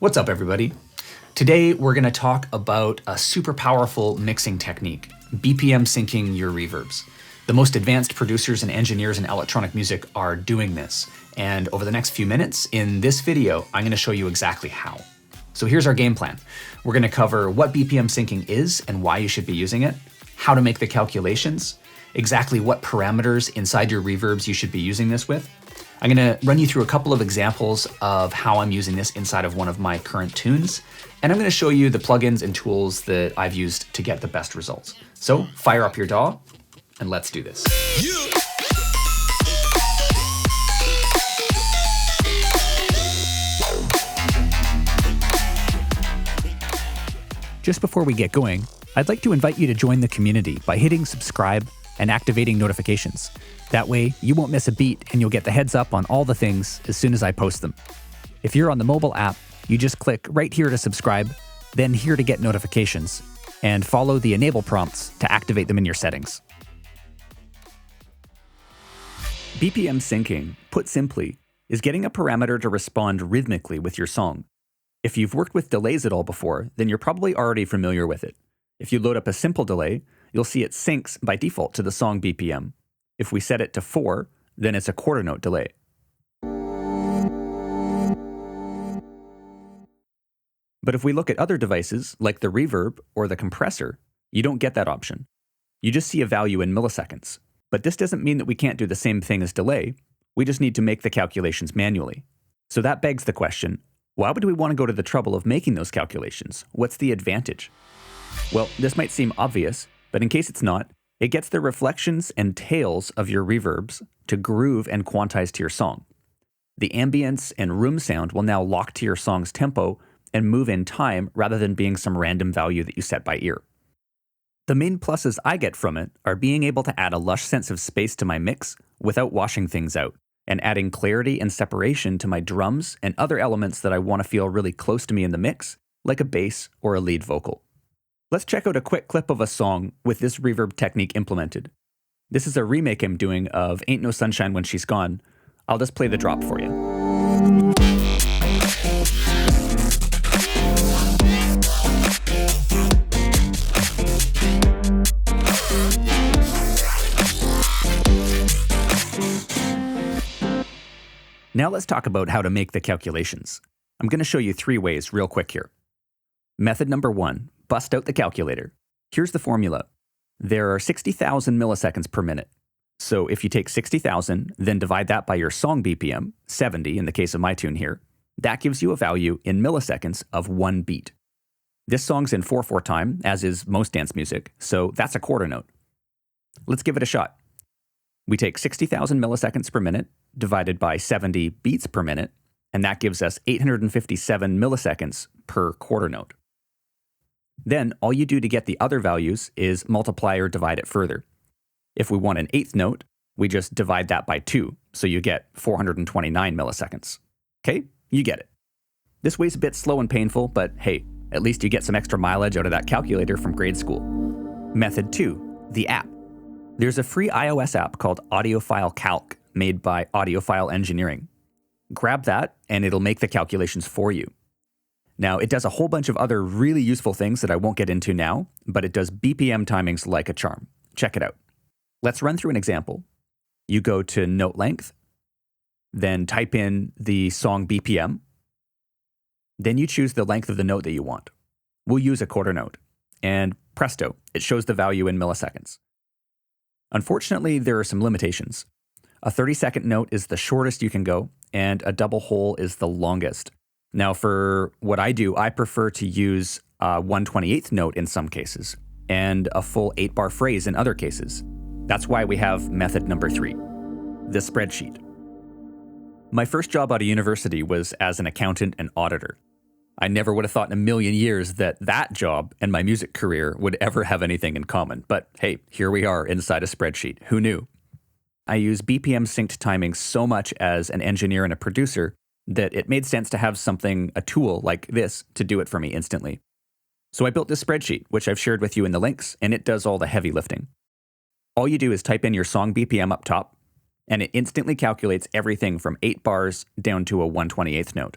What's up, everybody? Today, we're going to talk about a super powerful mixing technique, BPM syncing your reverbs. The most advanced producers and engineers in electronic music are doing this. And over the next few minutes in this video, I'm going to show you exactly how. So here's our game plan. We're going to cover what BPM syncing is and why you should be using it, how to make the calculations, exactly what parameters inside your reverbs you should be using this with. I'm going to run you through a couple of examples of how I'm using this inside of one of my current tunes, and I'm going to show you the plugins and tools that I've used to get the best results. So fire up your DAW, and let's do this. Just before we get going, I'd like to invite you to join the community by hitting subscribe and activating notifications. That way, you won't miss a beat and you'll get the heads up on all the things as soon as I post them. If you're on the mobile app, you just click right here to subscribe, then here to get notifications, and follow the enable prompts to activate them in your settings. BPM syncing, put simply, is getting a parameter to respond rhythmically with your song. If you've worked with delays at all before, then you're probably already familiar with it. If you load up a simple delay, you'll see it syncs by default to the song BPM. If we set it to 4, then it's a quarter note delay. But if we look at other devices, like the reverb or the compressor, you don't get that option. You just see a value in milliseconds. But this doesn't mean that we can't do the same thing as delay. We just need to make the calculations manually. So that begs the question, why would we want to go to the trouble of making those calculations? What's the advantage? Well, this might seem obvious, but in case it's not, it gets the reflections and tails of your reverbs to groove and quantize to your song. The ambience and room sound will now lock to your song's tempo and move in time rather than being some random value that you set by ear. The main pluses I get from it are being able to add a lush sense of space to my mix without washing things out, and adding clarity and separation to my drums and other elements that I want to feel really close to me in the mix, like a bass or a lead vocal. Let's check out a quick clip of a song with this reverb technique implemented. This is a remake I'm doing of Ain't No Sunshine When She's Gone. I'll just play the drop for you. Now let's talk about how to make the calculations. I'm going to show you 3 ways real quick here. Method number 1, bust out the calculator. Here's the formula. There are 60,000 milliseconds per minute. So if you take 60,000, then divide that by your song BPM, 70 in the case of my tune here, that gives you a value in milliseconds of 1 beat. This song's in 4/4 time, as is most dance music, so that's a quarter note. Let's give it a shot. We take 60,000 milliseconds per minute, divided by 70 beats per minute, and that gives us 857 milliseconds per quarter note. Then all you do to get the other values is multiply or divide it further. If we want an 8th note, we just divide that by 2, so you get 429 milliseconds. Okay, you get it. This way's a bit slow and painful, but hey, at least you get some extra mileage out of that calculator from grade school. Method 2, the app. There's a free iOS app called Audiophile Calc, made by Audiophile Engineering. Grab that, and it'll make the calculations for you. Now, it does a whole bunch of other really useful things that I won't get into now, but it does BPM timings like a charm. Check it out. Let's run through an example. You go to note length, then type in the song BPM, then you choose the length of the note that you want. We'll use a quarter note, and presto, it shows the value in milliseconds. Unfortunately, there are some limitations. A 30-second note is the shortest you can go, and a double hole is the longest. Now, for what I do, I prefer to use a 1/28th note in some cases, and a full 8-bar phrase in other cases. That's why we have method number 3, the spreadsheet. My first job out of university was as an accountant and auditor. I never would have thought in a million years that that job and my music career would ever have anything in common. But hey, here we are inside a spreadsheet. Who knew? I use BPM synced timing so much as an engineer and a producer that it made sense to have a tool like this to do it for me instantly. So I built this spreadsheet, which I've shared with you in the links, and it does all the heavy lifting. All you do is type in your song BPM up top, and it instantly calculates everything from 8 bars down to a 1/28th note.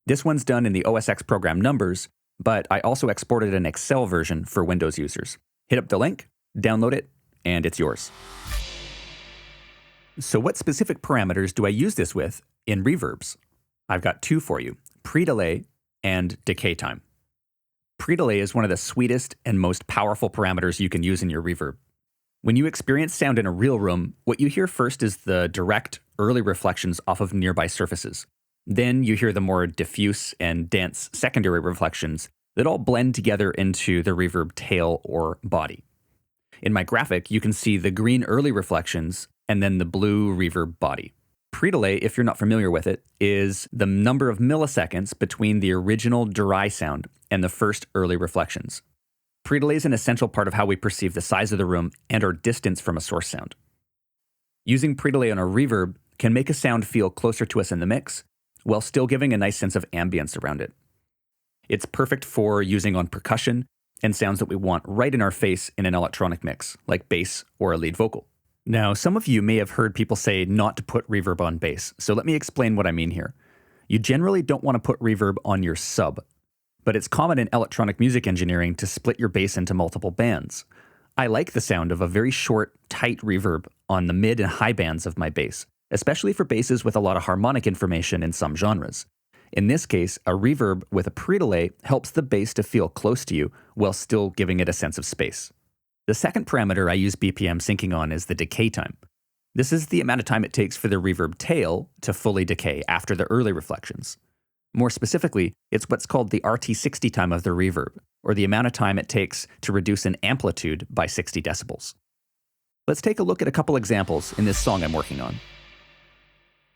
This one's done in the OS X program numbers, but I also exported an Excel version for Windows users. Hit up the link, download it, and it's yours. So what specific parameters do I use this with in reverbs? I've got two for you, pre-delay and decay time. Pre-delay is one of the sweetest and most powerful parameters you can use in your reverb. When you experience sound in a real room, what you hear first is the direct, early reflections off of nearby surfaces. Then you hear the more diffuse and dense secondary reflections that all blend together into the reverb tail or body. In my graphic, you can see the green early reflections and then the blue reverb body. Pre-delay, if you're not familiar with it, is the number of milliseconds between the original dry sound and the first early reflections. Pre-delay is an essential part of how we perceive the size of the room and our distance from a source sound. Using pre-delay on a reverb can make a sound feel closer to us in the mix, while still giving a nice sense of ambience around it. It's perfect for using on percussion and sounds that we want right in our face in an electronic mix, like bass or a lead vocal. Now, some of you may have heard people say not to put reverb on bass, so let me explain what I mean here. You generally don't want to put reverb on your sub, but it's common in electronic music engineering to split your bass into multiple bands. I like the sound of a very short, tight reverb on the mid and high bands of my bass, especially for basses with a lot of harmonic information in some genres. In this case, a reverb with a pre-delay helps the bass to feel close to you while still giving it a sense of space. The second parameter I use BPM syncing on is the decay time. This is the amount of time it takes for the reverb tail to fully decay after the early reflections. More specifically, it's what's called the RT60 time of the reverb, or the amount of time it takes to reduce an amplitude by 60 decibels. Let's take a look at a couple examples in this song I'm working on.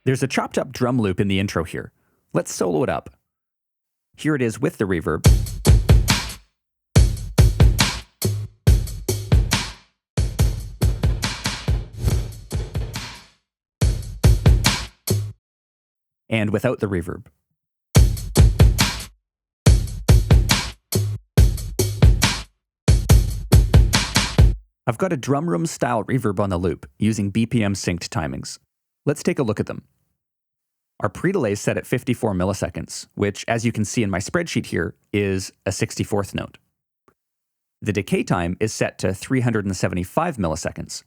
There's a chopped up drum loop in the intro here. Let's solo it up. Here it is with the reverb. And without the reverb. I've got a drum room style reverb on the loop using BPM synced timings. Let's take a look at them. Our pre-delay is set at 54 milliseconds, which, as you can see in my spreadsheet here, is a 64th note. The decay time is set to 375 milliseconds.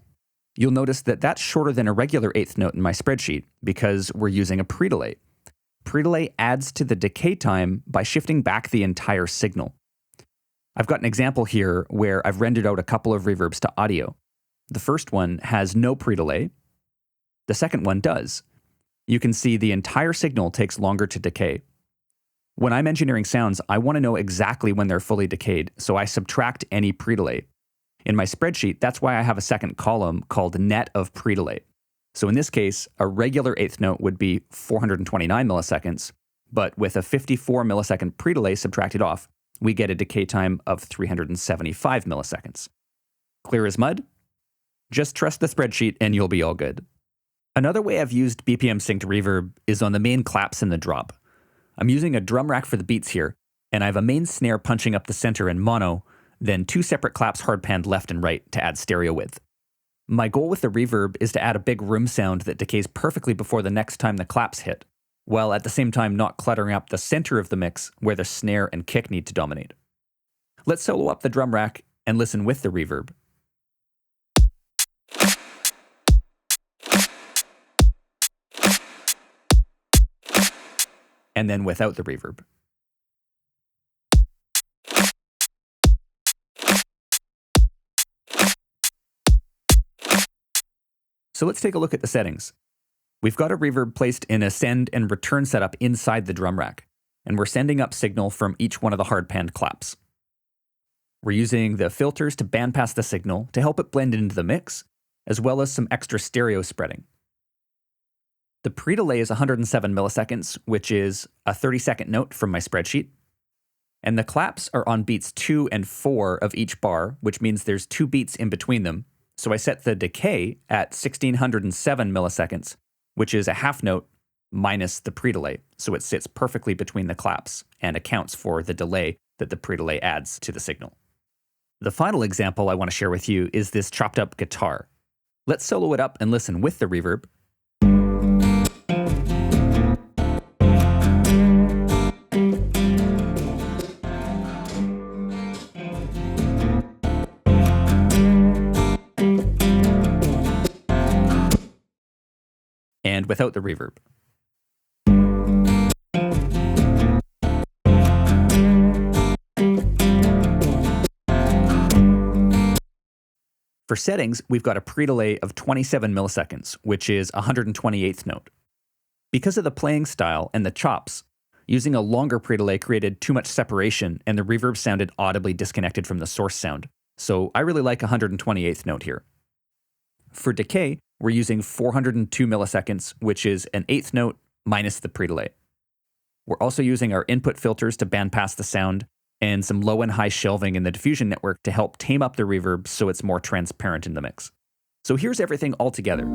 You'll notice that that's shorter than a regular eighth note in my spreadsheet because we're using a pre-delay. Pre-delay adds to the decay time by shifting back the entire signal. I've got an example here where I've rendered out a couple of reverbs to audio. The first one has no pre-delay. The second one does. You can see the entire signal takes longer to decay. When I'm engineering sounds, I want to know exactly when they're fully decayed, so I subtract any pre-delay. In my spreadsheet, that's why I have a second column called net of pre-delay. So in this case, a regular eighth note would be 429 milliseconds, but with a 54 millisecond pre-delay subtracted off, we get a decay time of 375 milliseconds. Clear as mud? Just trust the spreadsheet and you'll be all good. Another way I've used BPM synced reverb is on the main claps in the drop. I'm using a drum rack for the beats here, and I have a main snare punching up the center in mono, then two separate claps hard panned left and right to add stereo width. My goal with the reverb is to add a big room sound that decays perfectly before the next time the claps hit, while at the same time not cluttering up the center of the mix where the snare and kick need to dominate. Let's solo up the drum rack and listen with the reverb. And then without the reverb. So let's take a look at the settings. We've got a reverb placed in a send and return setup inside the drum rack, and we're sending up signal from each one of the hard panned claps. We're using the filters to bandpass the signal to help it blend into the mix, as well as some extra stereo spreading. The pre-delay is 107 milliseconds, which is a 30-second note from my spreadsheet. And the claps are on beats 2 and 4 of each bar, which means there's 2 beats in between them. So I set the decay at 1607 milliseconds, which is a half note minus the pre-delay. So it sits perfectly between the claps and accounts for the delay that the pre-delay adds to the signal. The final example I want to share with you is this chopped up guitar. Let's solo it up and listen with the reverb. without the reverb. For settings, we've got a pre-delay of 27 milliseconds, which is 128th note. Because of the playing style and the chops, using a longer pre-delay created too much separation and the reverb sounded audibly disconnected from the source sound. So I really like 128th note here. For decay, we're using 402 milliseconds, which is an eighth note minus the pre-delay. We're also using our input filters to bandpass the sound, and some low and high shelving in the diffusion network to help tame up the reverb so it's more transparent in the mix. So here's everything all together.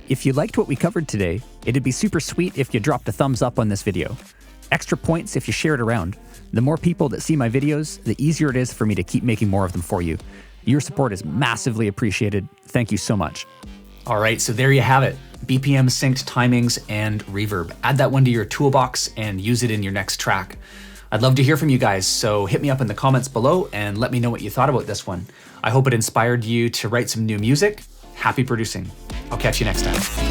If you liked what we covered today, it'd be super sweet if you dropped a thumbs up on this video. Extra points if you share it around. The more people that see my videos, the easier it is for me to keep making more of them for you. Your support is massively appreciated. Thank you so much. All right, so there you have it. BPM synced timings and reverb. Add that one to your toolbox and use it in your next track. I'd love to hear from you guys, so hit me up in the comments below and let me know what you thought about this one. I hope it inspired you to write some new music. Happy producing. I'll catch you next time.